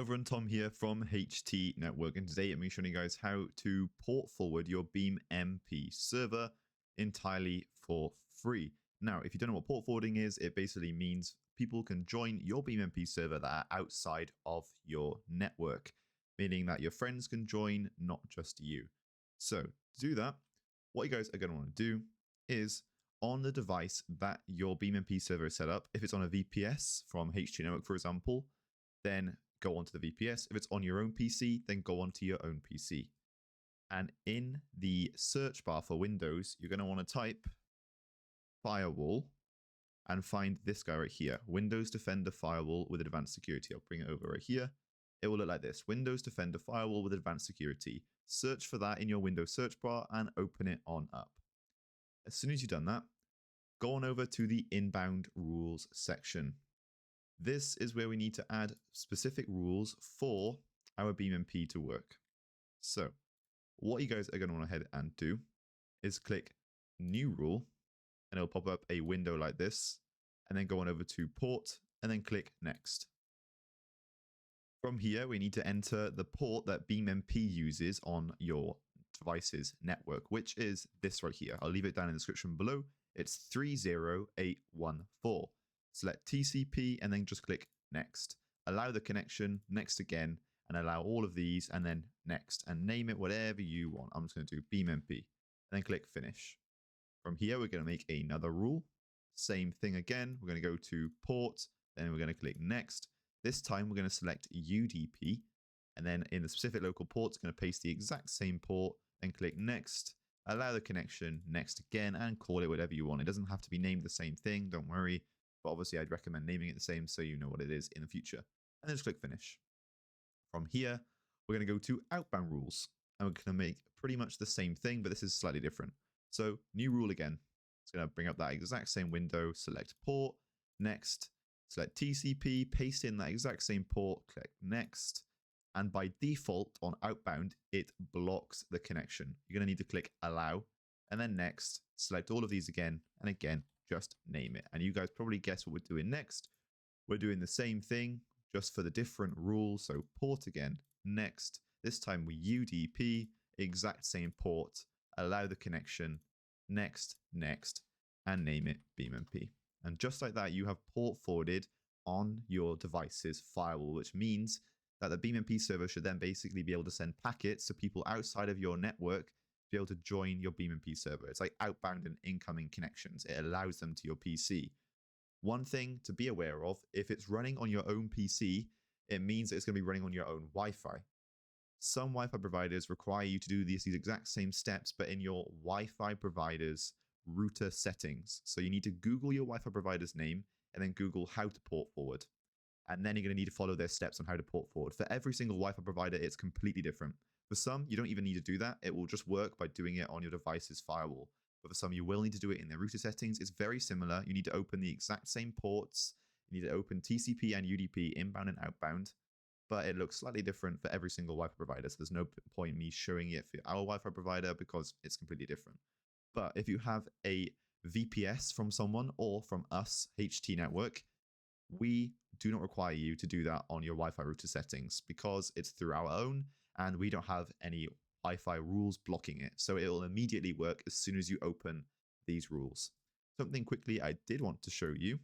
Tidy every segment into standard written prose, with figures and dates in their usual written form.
everyone, Tom here from HT Network, and today I'm going to be showing you guys how to port forward your BeamMP server entirely for free. Now, if you don't know what port forwarding is, it basically means people can join your BeamMP server that are outside of your network, meaning that your friends can join, not just you. So to do that, what you guys are going to want to do is on the device that your BeamMP server is set up, if it's on a VPS from HT Network, for example, then go onto the VPS. If it's on your own PC, then go onto your own PC. And in the search bar for Windows, you're going to want to type firewall and find this guy right here, Windows Defender Firewall with Advanced Security. I'll bring it over right here. It will look like this, Windows Defender Firewall with Advanced Security. Search for that in your Windows search bar and open it on up. As soon as you've done that, go on over to the inbound rules section. This is where we need to add specific rules for our BeamMP to work. So what you guys are going to want to head and do is click new rule, and it'll pop up a window like this, and then go on over to port and then click next. From here, we need to enter the port that BeamMP uses on your device's network, which is this right here. I'll leave it down in the description below. It's 30814. Select TCP and then just click next. Allow the connection, next again, and allow all of these and then next, and name it whatever you want. I'm just going to do BeamMP and then click finish. From here, we're going to make another rule. Same thing again. We're going to go to port, then we're going to click next. This time we're going to select UDP, and then in the specific local port, it's going to paste the exact same port, then click next, allow the connection, next again, and call it whatever you want. It doesn't have to be named the same thing, don't worry. But obviously, I'd recommend naming it the same so you know what it is in the future. And then just click finish. From here, we're going to go to outbound rules. And we're going to make pretty much the same thing, but this is slightly different. So new rule again. It's going to bring up that exact same window. Select port, next. Select TCP, paste in that exact same port, click next. And by default on outbound, it blocks the connection. You're going to need to click allow and then next. Select all of these again and again. Just name it. And you guys probably guess what we're doing next. We're doing the same thing, just for the different rules. So port again, next. This time we UDP, exact same port, allow the connection, next, next, and name it BeamMP. And just like that, you have port forwarded on your device's firewall, which means that the BeamMP server should then basically be able to send packets to people outside of your network be able to join your BeamMP server. It's like outbound and incoming connections. It allows them to your PC. One thing to be aware of, if it's running on your own PC, it means that it's going to be running on your own Wi-Fi. Some Wi-Fi providers require you to do these exact same steps, but in your Wi-Fi provider's router settings. So you need to Google your Wi-Fi provider's name and then Google how to port forward. And then you're going to need to follow their steps on how to port forward. For every single Wi-Fi provider, it's completely different. For some, you don't even need to do that. It will just work by doing it on your device's firewall. But for some, you will need to do it in their router settings. It's very similar. You need to open the exact same ports. You need to open TCP and UDP, inbound and outbound. But it looks slightly different for every single Wi-Fi provider. So there's no point me showing it for our Wi-Fi provider because it's completely different. But if you have a VPS from someone or from us, HT Network, we do not require you to do that on your Wi-Fi router settings because it's through our own and we don't have any Wi-Fi rules blocking it. So it will immediately work as soon as you open these rules. Something quickly I did want to show you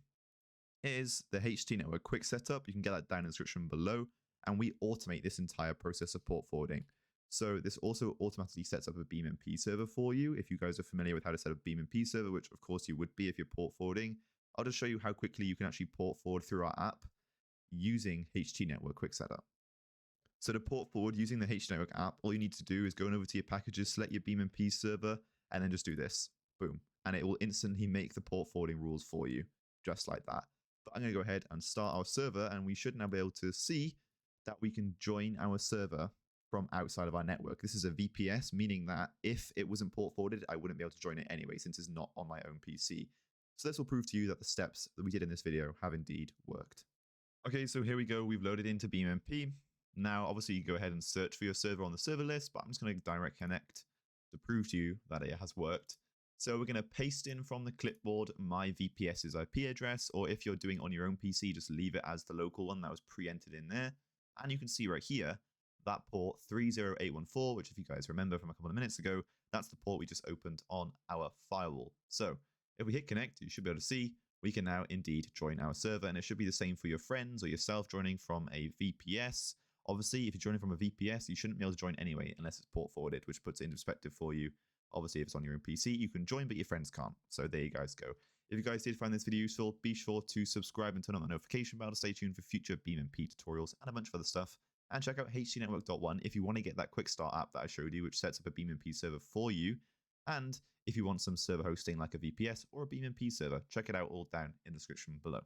is the HT Network quick setup. You can get that down in the description below, and we automate this entire process of port forwarding. So this also automatically sets up a BeamMP server for you. If you guys are familiar with how to set up a BeamMP server, which of course you would be if you're port forwarding, I'll just show you how quickly you can actually port forward through our app using HT Network quick setup. So to port forward using the HT Network app, all you need to do is go over to your packages, select your BeamMP server, and then just do this. Boom. And it will instantly make the port forwarding rules for you, just like that. But I'm going to go ahead and start our server, and we should now be able to see that we can join our server from outside of our network. This is a VPS, meaning that if it wasn't port forwarded, I wouldn't be able to join it anyway, since it's not on my own PC. So this will prove to you that the steps that we did in this video have indeed worked. Okay, so here we go. We've loaded into BeamMP. Now, obviously, you go ahead and search for your server on the server list, but I'm just going to direct connect to prove to you that it has worked. So we're going to paste in from the clipboard my VPS's IP address, or if you're doing it on your own PC, just leave it as the local one that was pre-entered in there. And you can see right here, that port 30814, which if you guys remember from a couple of minutes ago, that's the port we just opened on our firewall. So if we hit connect, you should be able to see we can now indeed join our server, and it should be the same for your friends or yourself joining from a VPS. Obviously, if you're joining from a VPS, you shouldn't be able to join anyway unless it's port forwarded, which puts it into perspective for you. Obviously, if it's on your own PC, you can join, but your friends can't. So there you guys go. If you guys did find this video useful, be sure to subscribe and turn on the notification bell to stay tuned for future BeamMP tutorials and a bunch of other stuff. And check out htnetwork.1 if you want to get that quick start app that I showed you, which sets up a BeamMP server for you. And if you want some server hosting like a VPS or a BeamMP server, check it out all down in the description below.